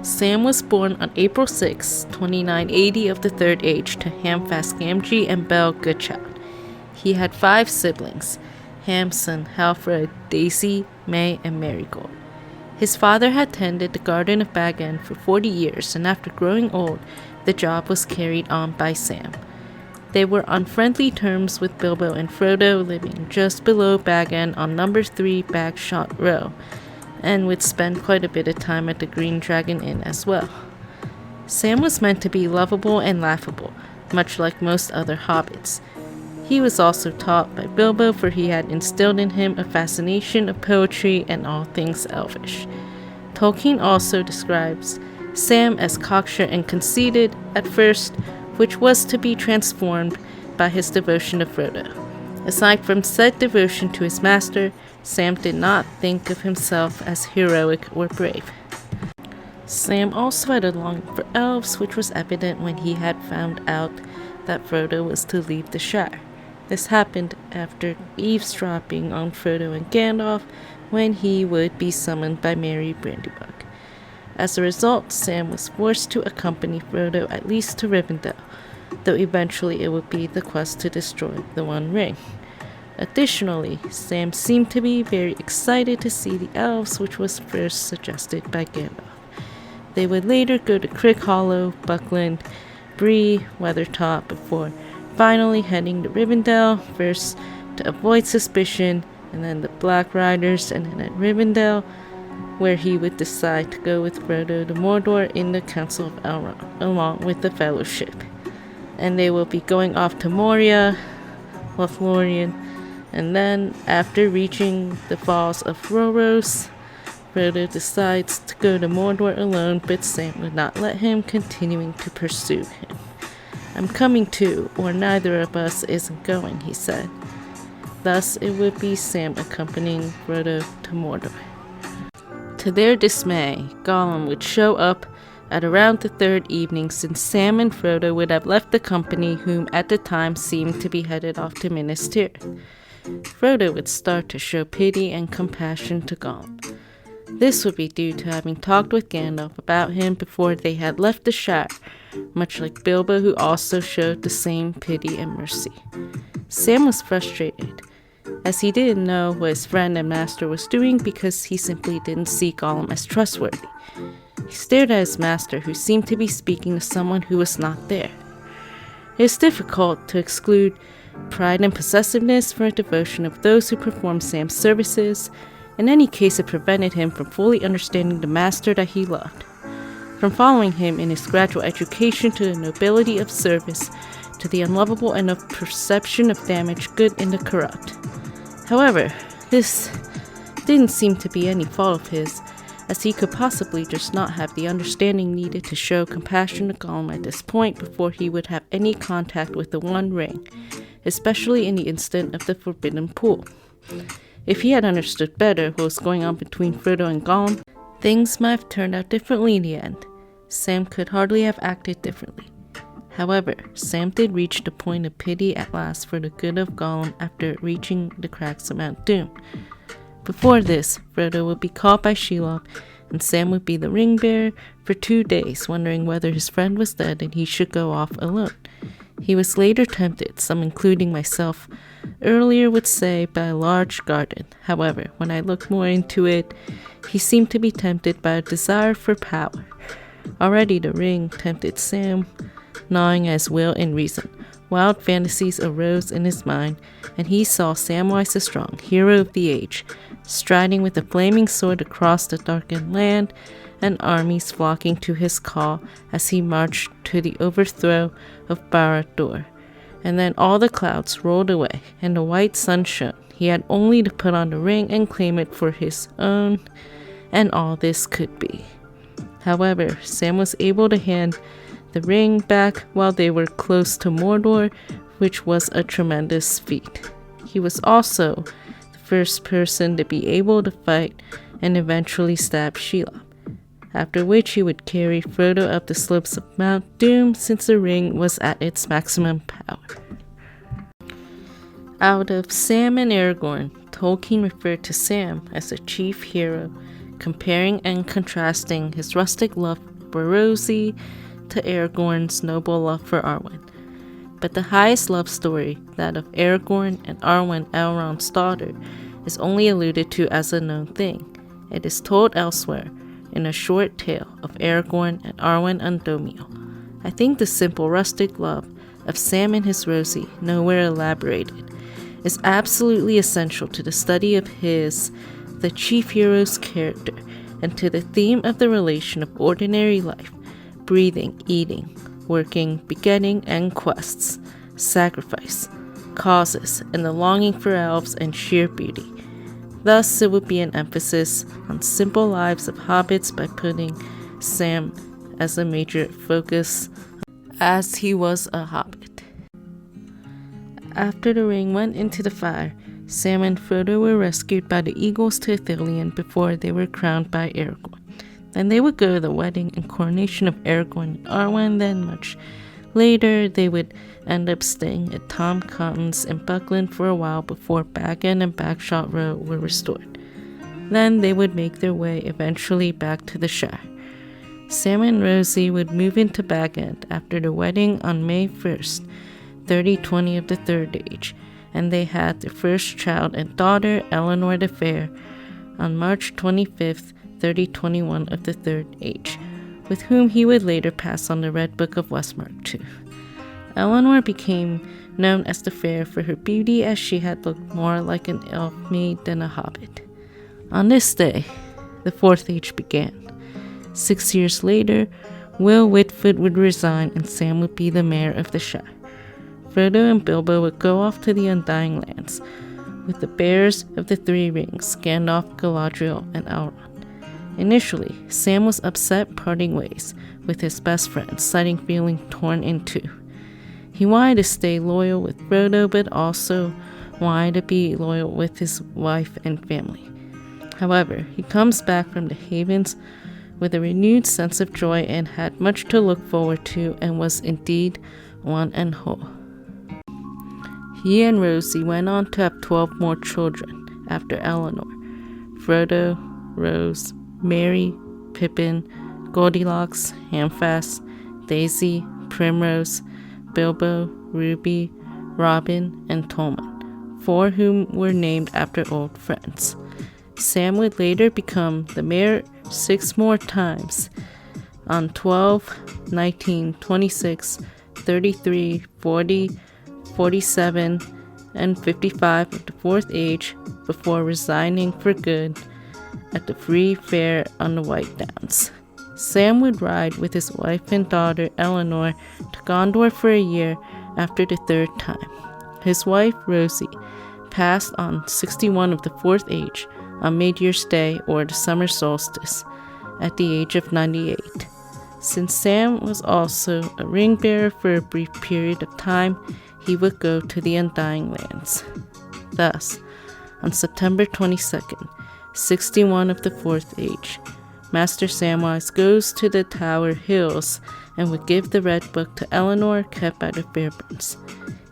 Sam was born on April 6, 2980 of the third age to Samwise Gamgee and Belle Goodchild. He had 5 siblings: Hamson, Halfred, Daisy, May, and Marigold. His father had tended the Garden of Bag End for 40 years, and after growing old, the job was carried on by Sam. They were on friendly terms with Bilbo and Frodo, living just below Bag End on number 3 Bagshot Row, and would spend quite a bit of time at the Green Dragon Inn as well. Sam was meant to be lovable and laughable, much like most other hobbits. He was also taught by Bilbo, for he had instilled in him a fascination of poetry and all things elvish. Tolkien also describes Sam as cocksure and conceited at first, which was to be transformed by his devotion to Frodo. Aside from said devotion to his master, Sam did not think of himself as heroic or brave. Sam also had a longing for elves, which was evident when he had found out that Frodo was to leave the Shire. This happened after eavesdropping on Frodo and Gandalf when he would be summoned by Merry Brandybug. As a result, Sam was forced to accompany Frodo at least to Rivendell, though eventually it would be the quest to destroy the One Ring. Additionally, Sam seemed to be very excited to see the elves, which was first suggested by Gandalf. They would later go to Crickhollow, Buckland, Bree, Weathertop, before finally heading to Rivendell, first to avoid suspicion, and then the Black Riders, and then at Rivendell, where he would decide to go with Frodo to Mordor in the Council of Elrond, along with the Fellowship. And they will be going off to Moria, Lothlorien, and then, after reaching the Falls of Rhoros, Frodo decides to go to Mordor alone, but Sam would not let him, continuing to pursue him. "I'm coming too, or neither of us isn't going," he said. Thus, it would be Sam accompanying Frodo to Mordor. To their dismay, Gollum would show up at around the 3rd evening, since Sam and Frodo would have left the company, whom at the time seemed to be headed off to Minas Tirith. Frodo would start to show pity and compassion to Gollum. This would be due to having talked with Gandalf about him before they had left the Shire, much like Bilbo, who also showed the same pity and mercy. Sam was frustrated, as he didn't know what his friend and master was doing, because he simply didn't see Gollum as trustworthy. He stared at his master, who seemed to be speaking to someone who was not there. It is difficult to exclude pride and possessiveness for a devotion of those who perform Sam's services. In any case, it prevented him from fully understanding the master that he loved. From following him in his gradual education to the nobility of service, to the unlovable and of perception of damage good in the corrupt. However, this didn't seem to be any fault of his, as he could possibly just not have the understanding needed to show compassion to Gollum at this point before he would have any contact with the One Ring, especially in the instant of the Forbidden Pool. If he had understood better what was going on between Frodo and Gollum, things might have turned out differently in the end. Sam could hardly have acted differently. However, Sam did reach the point of pity at last for the good of Gollum after reaching the crags of Mount Doom. Before this, Frodo would be called by Shelob, and Sam would be the Ringbearer for 2 days, wondering whether his friend was dead and he should go off alone. He was later tempted, some including myself earlier would say, by a large garden. However, when I looked more into it, he seemed to be tempted by a desire for power. Already the ring tempted Sam, gnawing at his will and reason. Wild fantasies arose in his mind, and he saw Samwise the Strong, hero of the age, striding with a flaming sword across the darkened land, and armies flocking to his call as he marched to the overthrow of Barad-dûr. And then all the clouds rolled away, and the white sun shone. He had only to put on the ring and claim it for his own, and all this could be. However, Sam was able to hand the ring back while they were close to Mordor, which was a tremendous feat. He was also the first person to be able to fight and eventually stab Shelob, after which he would carry Frodo up the slopes of Mount Doom, since the ring was at its maximum power. Out of Sam and Aragorn, Tolkien referred to Sam as a chief hero, comparing and contrasting his rustic love for Rosie to Aragorn's noble love for Arwen. But the highest love story, that of Aragorn and Arwen, Elrond's daughter, is only alluded to as a known thing. It is told elsewhere in a short tale of Aragorn and Arwen Undomil. I think the simple rustic love of Sam and his Rosie, nowhere elaborated, is absolutely essential to the study of the chief hero's character, and to the theme of the relation of ordinary life, breathing, eating, working, begetting, and quests, sacrifice, causes, and the longing for elves and sheer beauty. Thus, it would be an emphasis on simple lives of hobbits by putting Sam as a major focus, as he was a hobbit. After the ring went into the fire, Sam and Frodo were rescued by the eagles to Ithilien before they were crowned by Aragorn. Then they would go to the wedding and coronation of Aragorn and Arwen. Then much later, they would end up staying at Tom Cotton's in Buckland for a while before Bag End and Bagshot Row were restored. Then they would make their way eventually back to the Shire. Sam and Rosie would move into Bag End after the wedding on May 1st, 3020 of the Third Age, and they had their first child and daughter, Eleanor the Fair, on March 25th, 3021 of the Third Age, with whom he would later pass on the Red Book of Westmark too. Eleanor became known as the Fair for her beauty, as she had looked more like an elf maid than a hobbit. On this day, the Fourth Age began. 6 years later, Will Whitfoot would resign and Sam would be the mayor of the Shire. Frodo and Bilbo would go off to the Undying Lands with the bearers of the Three Rings, Gandalf, Galadriel, and Elrond. Initially, Sam was upset parting ways with his best friend, citing feeling torn in two. He wanted to stay loyal with Frodo, but also wanted to be loyal with his wife and family. However, he comes back from the Havens with a renewed sense of joy and had much to look forward to, and was indeed one and whole. He and Rosie went on to have 12 more children after Eleanor: Frodo, Rose, Merry, Pippin, Goldilocks, Hamfast, Daisy, Primrose, Bilbo, Ruby, Robin, and Tolman, 4 whom were named after old friends. Sam would later become the mayor 6 more times, on 12, 19, 26, 33, 40, 47, and 55 of the Fourth Age, before resigning for good at the Free Fair on the White Downs. Sam would ride with his wife and daughter Eleanor to Gondor for a year after the third time. His wife Rosie passed on 61 of the Fourth Age on Mid-Year's Day, or the summer solstice, at the age of 98. Since Sam was also a ring-bearer for a brief period of time, he would go to the Undying Lands. Thus, on September 22nd, 61 of the Fourth Age, Master Samwise goes to the Tower Hills and would give the Red Book to Eleanor, kept by the Fairburns.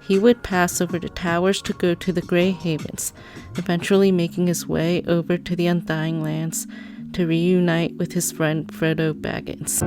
He would pass over the towers to go to the Grey Havens, eventually making his way over to the Undying Lands to reunite with his friend Frodo Baggins.